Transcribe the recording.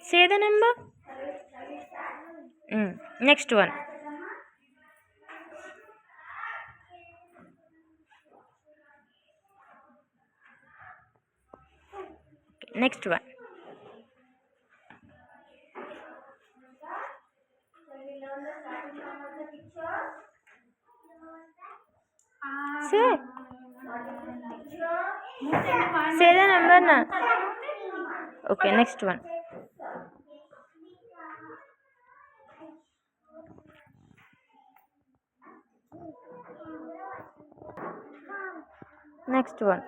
Say the number. Next one. Next one. Say. Say the number na. Okay, next one. Next one.